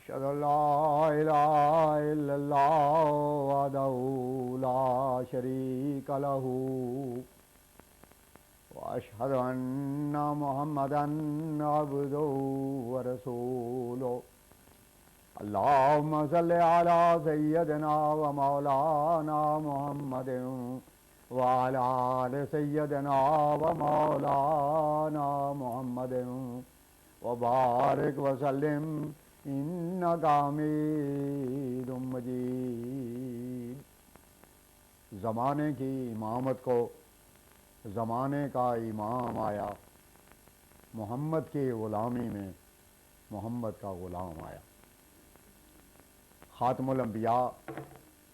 أشهد أن لا إله إلا الله وحده لا شريك له وأشهد أن محمدا عبده ورسوله اللهم صل على سيدنا ومولانا محمد وعلى آل سيدنا ومولانا محمد وبارك وسلم إنك حميد مجيد۔ زمانے کی امامت کو زمانے کا امام آیا، محمد کی غلامی میں محمد کا غلام آیا۔ خاتم الانبیاء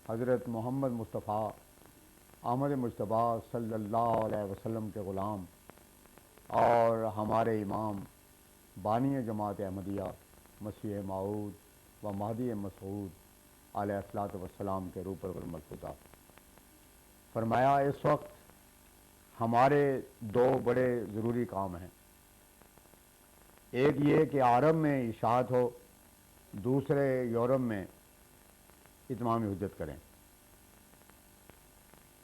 حضرت محمد مصطفیٰ احمد مجتبیٰ صلی اللہ علیہ وسلم کے غلام اور ہمارے امام بانی جماعت احمدیہ مسیح موعود و مہدی مسعود علیہ الصلوۃ والسلام کے روح پرور ملفوظہ فرمایا، اس وقت ہمارے دو بڑے ضروری کام ہیں۔ ایک یہ کہ عرب میں اشاعت ہو، دوسرے یورپ میں اتمام حجت کریں۔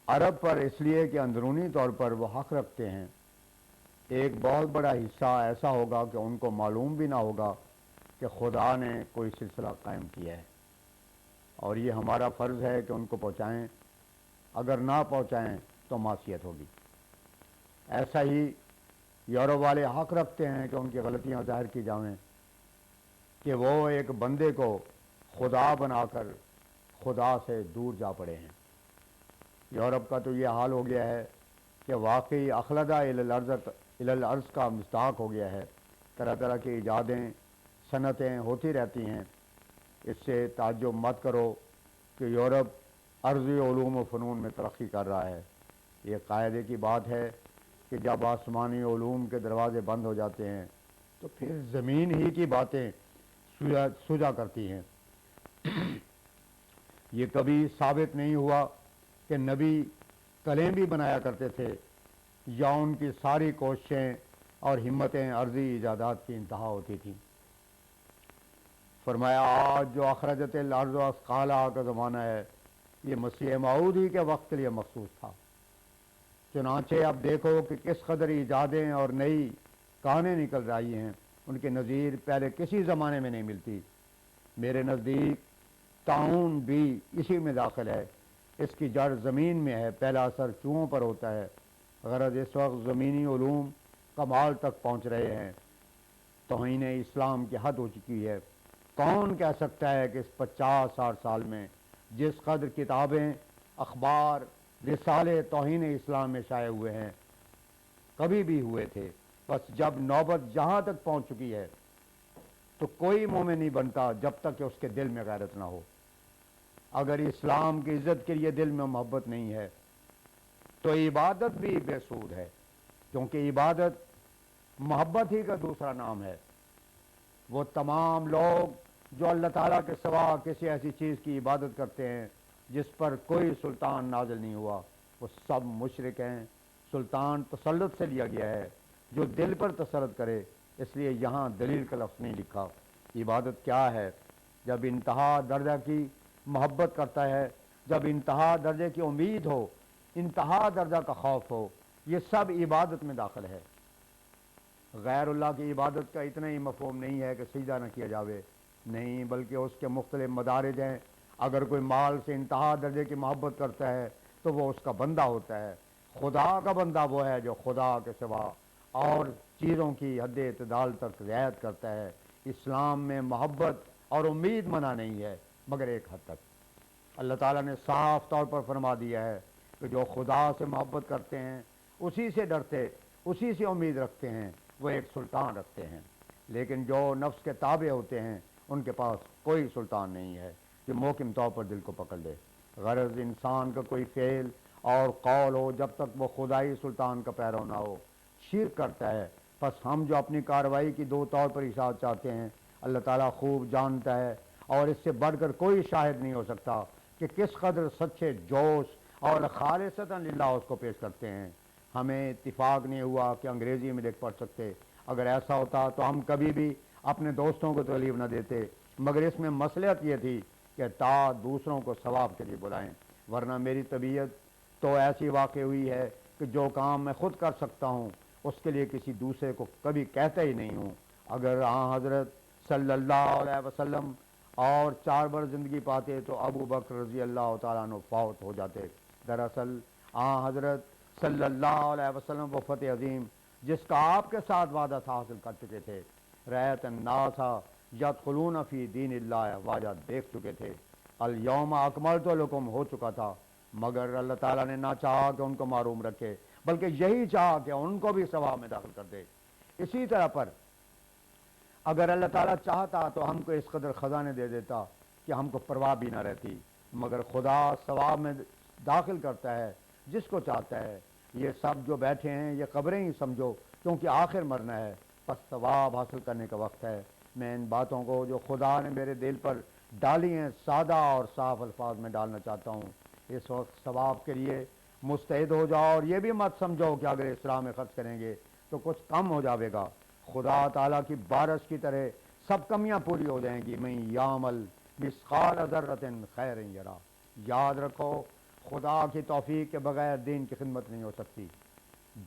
عرب پر اس لیے کہ اندرونی طور پر وہ حق رکھتے ہیں، ایک بہت بڑا حصہ ایسا ہوگا کہ ان کو معلوم بھی نہ ہوگا کہ خدا نے کوئی سلسلہ قائم کیا ہے، اور یہ ہمارا فرض ہے کہ ان کو پہنچائیں، اگر نہ پہنچائیں تو معصیت ہوگی۔ ایسا ہی یورپ والے حق رکھتے ہیں کہ ان کی غلطیاں ظاہر کی جائیں، کہ وہ ایک بندے کو خدا بنا کر خدا سے دور جا پڑے ہیں۔ یورپ کا تو یہ حال ہو گیا ہے کہ واقعی اخلدہ الی الارض کا مصداق ہو گیا ہے۔ طرح طرح کی ایجادیں صنعتیں ہوتی رہتی ہیں۔ اس سے تعجب مت کرو کہ یورپ ارضی علوم و فنون میں ترقی کر رہا ہے۔ یہ قاعدے کی بات ہے کہ جب آسمانی علوم کے دروازے بند ہو جاتے ہیں تو پھر زمین ہی کی باتیں سوجا کرتی ہیں۔ یہ کبھی ثابت نہیں ہوا کہ نبی کلیں بھی بنایا کرتے تھے یا ان کی ساری کوششیں اور ہمتیں عرضی ایجادات کی انتہا ہوتی تھیں۔ فرمایا، آج جو اخرجت الارض اثقالہا کا زمانہ ہے، یہ مسیح موعود ہی کے وقت کے لیے مخصوص تھا۔ چنانچہ اب دیکھو کہ کس قدر ایجادیں اور نئی کہانیں نکل رہی ہیں، ان کے نظیر پہلے کسی زمانے میں نہیں ملتی۔ میرے نزدیک طاعون بھی اسی میں داخل ہے۔ اس کی جڑ زمین میں ہے، پہلا اثر چوہوں پر ہوتا ہے۔ غرض اس وقت زمینی علوم کمال تک پہنچ رہے ہیں، توہین اسلام کی حد ہو چکی ہے۔ کون کہہ سکتا ہے کہ اس 50-60 سال میں جس قدر کتابیں، اخبار، رسالے توہین اسلام میں شائع ہوئے ہیں، کبھی بھی ہوئے تھے؟ بس جب نوبت جہاں تک پہنچ چکی ہے تو کوئی مومن نہیں بنتا جب تک کہ اس کے دل میں غیرت نہ ہو۔ اگر اسلام کی عزت کے لیے دل میں محبت نہیں ہے تو عبادت بھی بے سود ہے، کیونکہ عبادت محبت ہی کا دوسرا نام ہے۔ وہ تمام لوگ جو اللہ تعالیٰ کے سوا کسی ایسی چیز کی عبادت کرتے ہیں جس پر کوئی سلطان نازل نہیں ہوا، وہ سب مشرک ہیں۔ سلطان تسلط سے لیا گیا ہے، جو دل پر تسلط کرے، اس لیے یہاں دلیل کا لفظ نہیں لکھا۔ عبادت کیا ہے؟ جب انتہا درجہ کی محبت کرتا ہے، جب انتہا درجے کی امید ہو، انتہا درجہ کا خوف ہو، یہ سب عبادت میں داخل ہے۔ غیر اللہ کی عبادت کا اتنا ہی مفہوم نہیں ہے کہ سجدہ نہ کیا جاوے، نہیں، بلکہ اس کے مختلف مدارج ہیں۔ اگر کوئی مال سے انتہا درجے کی محبت کرتا ہے تو وہ اس کا بندہ ہوتا ہے۔ خدا کا بندہ وہ ہے جو خدا کے سوا اور چیزوں کی حد اعتدال تک رعایت کرتا ہے۔ اسلام میں محبت اور امید منع نہیں ہے، مگر ایک حد تک۔ اللہ تعالیٰ نے صاف طور پر فرما دیا ہے کہ جو خدا سے محبت کرتے ہیں، اسی سے ڈرتے، اسی سے امید رکھتے ہیں، وہ ایک سلطان رکھتے ہیں۔ لیکن جو نفس کے تابع ہوتے ہیں ان کے پاس کوئی سلطان نہیں ہے کہ محکم طور پر دل کو پکڑ لے۔ غرض انسان کا کوئی فعل اور قول ہو، جب تک وہ خدائی سلطان کا پیرو نہ ہو، شرک کرتا ہے۔ پس ہم جو اپنی کارروائی کی دو طور پر اشاعت چاہتے ہیں، اللہ تعالیٰ خوب جانتا ہے، اور اس سے بڑھ کر کوئی شاہد نہیں ہو سکتا کہ کس قدر سچے جوش اور خالصتاً للہ اس کو پیش کرتے ہیں۔ ہمیں اتفاق نہیں ہوا کہ انگریزی میں لکھ پڑھ سکتے، اگر ایسا ہوتا تو ہم کبھی بھی اپنے دوستوں کو تکلیف نہ دیتے، مگر اس میں مصلحت یہ تھی کہ تا دوسروں کو ثواب کے لیے بلائیں، ورنہ میری طبیعت تو ایسی واقع ہوئی ہے کہ جو کام میں خود کر سکتا ہوں اس کے لیے کسی دوسرے کو کبھی کہتا ہی نہیں ہوں۔ اگر حضرت صلی اللہ علیہ وسلم اور 4 برس زندگی پاتے تو ابو بکر رضی اللہ تعالیٰ عنہ فوت ہو جاتے۔ دراصل حضرت صلی اللہ علیہ وسلم وہ فتح عظیم جس کا آپ کے ساتھ وعدہ تھا حاصل کر چکے تھے۔ رأیت الناس یدخلون فی دین اللہ افواجا دیکھ چکے تھے۔ الیوم اکملت لکم ہو چکا تھا، مگر اللہ تعالیٰ نے نہ چاہا کہ ان کو معروم رکھے، بلکہ یہی چاہا کہ ان کو بھی ثواب میں داخل کر دے۔ اسی طرح پر اگر اللہ تعالیٰ چاہتا تو ہم کو اس قدر خزانے دے دیتا کہ ہم کو پرواہ بھی نہ رہتی، مگر خدا ثواب میں داخل کرتا ہے جس کو چاہتا ہے۔ یہ سب جو بیٹھے ہیں یہ قبریں ہی سمجھو، کیونکہ آخر مرنا ہے، پس ثواب حاصل کرنے کا وقت ہے۔ میں ان باتوں کو جو خدا نے میرے دل پر ڈالی ہیں سادہ اور صاف الفاظ میں ڈالنا چاہتا ہوں۔ اس وقت ثواب کے لیے مستعد ہو جاؤ، اور یہ بھی مت سمجھو کہ اگر اس راہ میں خرچ کریں گے تو کچھ کم ہو جاوے گا۔ خدا تعالیٰ کی بارش کی طرح سب کمیاں پوری ہو جائیں گی۔ من یعمل مثقال ذرۃ خیر یرا، یاد رکھو خدا کی توفیق کے بغیر دین کی خدمت نہیں ہو سکتی۔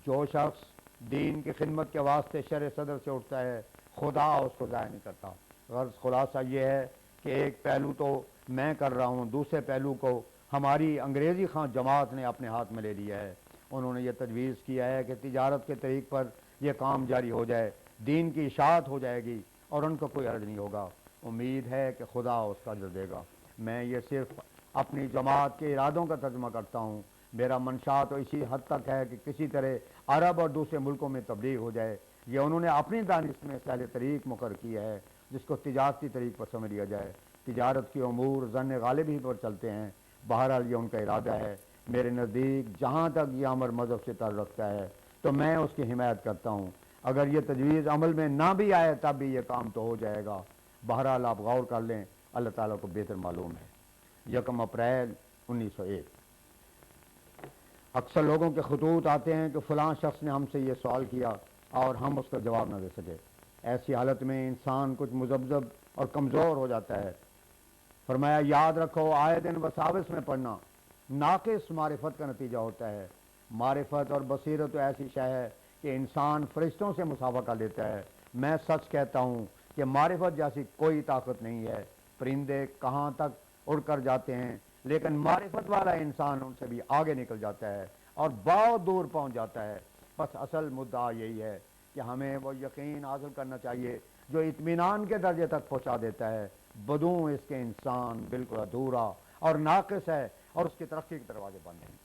جو شخص دین کی خدمت کے واسطے شرع صدر سے اٹھتا ہے خدا اس کو ضائع نہیں کرتا۔ غرض خلاصہ یہ ہے کہ ایک پہلو تو میں کر رہا ہوں، دوسرے پہلو کو ہماری انگریزی خواہ جماعت نے اپنے ہاتھ میں لے لیا ہے۔ انہوں نے یہ تجویز کیا ہے کہ تجارت کے طریق پر یہ کام جاری ہو جائے، دین کی اشاعت ہو جائے گی اور ان کو کوئی حرج نہیں ہوگا۔ امید ہے کہ خدا اس کا اجر دے گا۔ میں یہ صرف اپنی جماعت کے ارادوں کا ترجمہ کرتا ہوں۔ میرا منشا تو اسی حد تک ہے کہ کسی طرح عرب اور دوسرے ملکوں میں تبلیغ ہو جائے۔ یہ انہوں نے اپنی دانش میں سہل طریق مقرر کیا ہے جس کو تجارتی طریق پر سمجھ لیا جائے۔ تجارت کے امور ظن غالب ہی پر چلتے ہیں، بہرحال یہ ان کا ارادہ ہے۔ میرے نزدیک جہاں تک یہ امر مذہب سے تعلق رکھتا ہے تو میں اس کی حمایت کرتا ہوں۔ اگر یہ تجویز عمل میں نہ بھی آئے تب بھی یہ کام تو ہو جائے گا۔ بہرحال آپ غور کر لیں، اللہ تعالیٰ کو بہتر معلوم ہے۔ 1 اپریل 1901۔ اکثر لوگوں کے خطوط آتے ہیں کہ فلاں شخص نے ہم سے یہ سوال کیا اور ہم اس کا جواب نہ دے سکے۔ ایسی حالت میں انسان کچھ مذبذب اور کمزور ہو جاتا ہے۔ فرمایا یاد رکھو آئے دن وساوس میں پڑھنا ناقص معرفت کا نتیجہ ہوتا ہے۔ معرفت اور بصیرت تو ایسی شے ہے کہ انسان فرشتوں سے مساوہ کر لیتا ہے۔ میں سچ کہتا ہوں کہ معرفت جیسی کوئی طاقت نہیں ہے۔ پرندے کہاں تک اڑ کر جاتے ہیں، لیکن معرفت والا انسان ان سے بھی آگے نکل جاتا ہے اور بہت دور پہنچ جاتا ہے۔ بس اصل مدعا یہی ہے کہ ہمیں وہ یقین حاصل کرنا چاہیے جو اطمینان کے درجے تک پہنچا دیتا ہے۔ بدوں اس کے انسان بالکل ادھورا اور ناقص ہے اور اس کی ترقی کے دروازے بند ہیں۔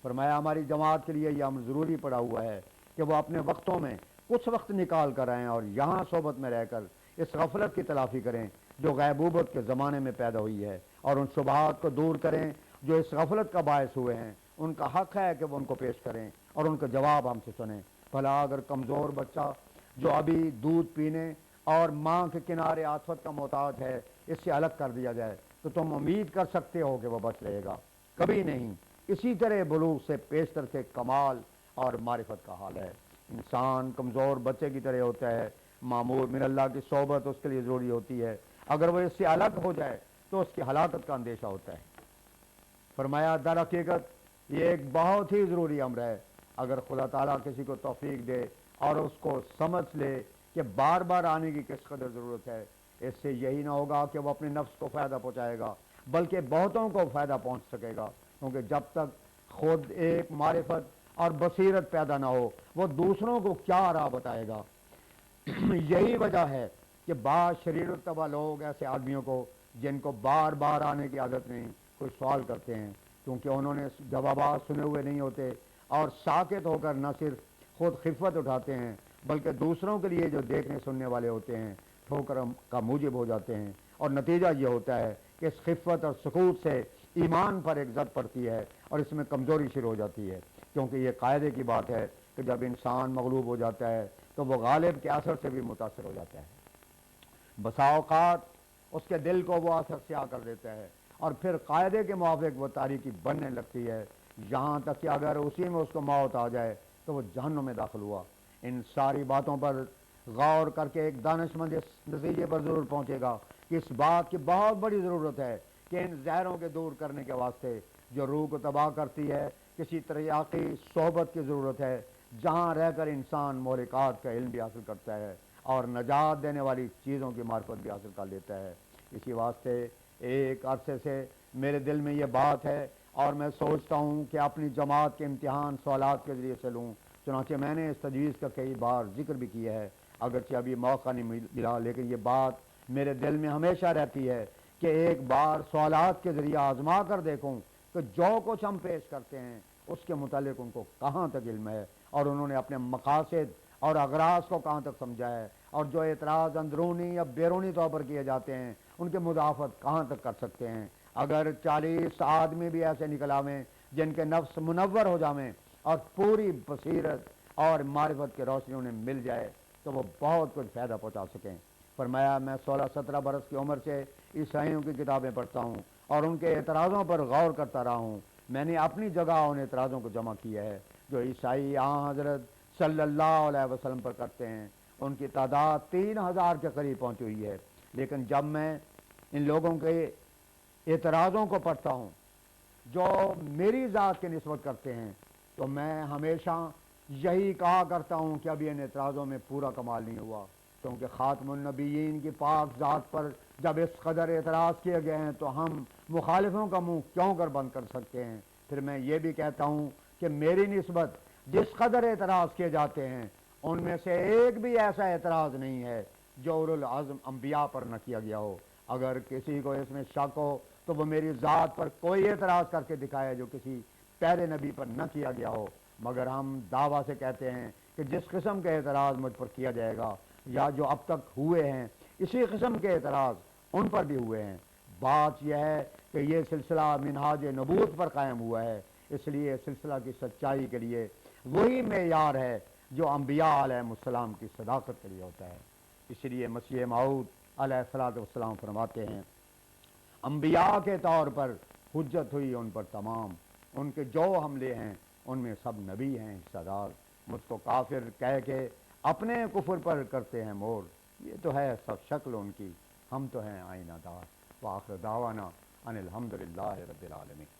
فرمایا ہماری جماعت کے لیے یہ امر ضروری پڑا ہوا ہے کہ وہ اپنے وقتوں میں کچھ وقت نکال کر آئیں اور یہاں صحبت میں رہ کر اس غفلت کی تلافی کریں جو غیبوبت کے زمانے میں پیدا ہوئی ہے، اور ان شبہات کو دور کریں جو اس غفلت کا باعث ہوئے ہیں۔ ان کا حق ہے کہ وہ ان کو پیش کریں اور ان کا جواب ہم سے سنیں۔ بھلا اگر کمزور بچہ جو ابھی دودھ پینے اور ماں کے کنارے عاطفت کا محتاج ہے اس سے الگ کر دیا جائے تو تم امید کر سکتے ہو کہ وہ بچ رہے گا؟ کبھی نہیں۔ اسی طرح بلوغ سے پیشتر کے کمال اور معرفت کا حال ہے۔ انسان کمزور بچے کی طرح ہوتا ہے، معمور من اللہ کی صحبت اس کے لیے ضروری ہوتی ہے۔ اگر وہ اس سے الگ ہو جائے تو اس کی ہلاکت کا اندیشہ ہوتا ہے۔ فرمایا در حقیقت یہ ایک بہت ہی ضروری امر ہے۔ اگر خدا تعالیٰ کسی کو توفیق دے اور اس کو سمجھ لے کہ بار بار آنے کی کس قدر ضرورت ہے، اس سے یہی نہ ہوگا کہ وہ اپنے نفس کو فائدہ پہنچائے گا بلکہ بہتوں کو فائدہ پہنچ سکے گا، کیونکہ جب تک خود ایک معرفت اور بصیرت پیدا نہ ہو وہ دوسروں کو کیا راہ بتائے گا۔ یہی وجہ ہے کہ بعض شریر الطبع لوگ ایسے آدمیوں کو جن کو بار بار آنے کی عادت نہیں کوئی سوال کرتے ہیں، کیونکہ انہوں نے جوابات سنے ہوئے نہیں ہوتے اور ساکت ہو کر نہ صرف خود خفت اٹھاتے ہیں بلکہ دوسروں کے لیے جو دیکھنے سننے والے ہوتے ہیں ٹھوکر کا موجب ہو جاتے ہیں، اور نتیجہ یہ ہوتا ہے کہ اس خفت اور سکوت سے ایمان پر ایک زد پڑتی ہے اور اس میں کمزوری شروع ہو جاتی ہے، کیونکہ یہ قاعدے کی بات ہے کہ جب انسان مغلوب ہو جاتا ہے تو وہ غالب کے اثر سے بھی متاثر ہو جاتا ہے۔ بسا اوقات اس کے دل کو وہ اثر سیاہ کر دیتا ہے اور پھر قاعدے کے موافق وہ تاریکی بننے لگتی ہے، یہاں تک کہ اگر اسی میں اس کو موت آ جائے تو وہ جہنم میں داخل ہوا۔ ان ساری باتوں پر غور کر کے ایک دانشمند اس نتیجے پر ضرور پہنچے گا کہ اس بات کی بہت بڑی ضرورت ہے کہ ان زہروں کے دور کرنے کے واسطے جو روح کو تباہ کرتی ہے کسی تریاقی صحبت کی ضرورت ہے، جہاں رہ کر انسان محرکات کا علم بھی حاصل کرتا ہے اور نجات دینے والی چیزوں کی معرفت بھی حاصل کر لیتا ہے۔ اسی واسطے ایک عرصے سے میرے دل میں یہ بات ہے اور میں سوچتا ہوں کہ اپنی جماعت کے امتحان سوالات کے ذریعے سے لوں۔ چنانچہ میں نے اس تجویز کا کئی بار ذکر بھی کیا ہے، اگرچہ ابھی موقع نہیں ملا، لیکن یہ بات میرے دل میں ہمیشہ رہتی ہے کہ ایک بار سوالات کے ذریعے آزما کر دیکھوں کہ جو کچھ ہم پیش کرتے ہیں اس کے متعلق ان کو کہاں تک علم ہے اور انہوں نے اپنے مقاصد اور اغراض کو کہاں تک سمجھا ہے، اور جو اعتراض اندرونی یا بیرونی طور پر کیے جاتے ہیں ان کے مدافعت کہاں تک کر سکتے ہیں۔ اگر 40 آدمی بھی ایسے نکل آویں جن کے نفس منور ہو جاویں اور پوری بصیرت اور معرفت کی روشنی انہیں مل جائے تو وہ بہت کچھ فائدہ پہنچا سکیں۔ فرمایا میں 16-17 برس کی عمر سے عیسائیوں کی کتابیں پڑھتا ہوں اور ان کے اعتراضوں پر غور کرتا رہا ہوں۔ میں نے اپنی جگہ ان اعتراضوں کو جمع کیا ہے جو عیسائی حضرت صلی اللہ علیہ وسلم پر کرتے ہیں۔ ان کی تعداد 3000 کے قریب پہنچ ہوئی ہے، لیکن جب میں ان لوگوں کے اعتراضوں کو پڑھتا ہوں جو میری ذات کی نسبت کرتے ہیں تو میں ہمیشہ یہی کہا کرتا ہوں کہ ابھی ان اعتراضوں میں پورا کمال نہیں ہوا، کیونکہ خاتم النبیین کی پاک ذات پر جب اس قدر اعتراض کیے گئے ہیں تو ہم مخالفوں کا منہ کیوں کر بند کر سکتے ہیں۔ پھر میں یہ بھی کہتا ہوں کہ میری نسبت جس قدر اعتراض کیے جاتے ہیں ان میں سے ایک بھی ایسا اعتراض نہیں ہے جو اولوالعزم انبیاء پر نہ کیا گیا ہو۔ اگر کسی کو اس میں شک ہو تو وہ میری ذات پر کوئی اعتراض کر کے دکھائے جو کسی پہلے نبی پر نہ کیا گیا ہو، مگر ہم دعویٰ سے کہتے ہیں کہ جس قسم کے اعتراض مجھ پر کیا جائے گا یا جو اب تک ہوئے ہیں اسی قسم کے اعتراض ان پر بھی ہوئے ہیں۔ بات یہ ہے کہ یہ سلسلہ منہاج نبوت پر قائم ہوا ہے، اس لیے سلسلہ کی سچائی کے لیے وہی معیار ہے جو انبیاء علیہ السلام کی صداقت کے لیے ہوتا ہے۔ اس لیے مسیح موعود علیہ الصلوۃ والسلام فرماتے ہیں انبیاء کے طور پر حجت ہوئی ان پر تمام، ان کے جو حملے ہیں ان میں سب نبی ہیں حصہ دار۔ مجھ کو کافر کہہ کے اپنے کفر پر کرتے ہیں مور، یہ تو ہے سب شکل ان کی، ہم تو ہیں آئینہ دار۔ وآخر دعوانا ان الحمدللہ رب العالمین۔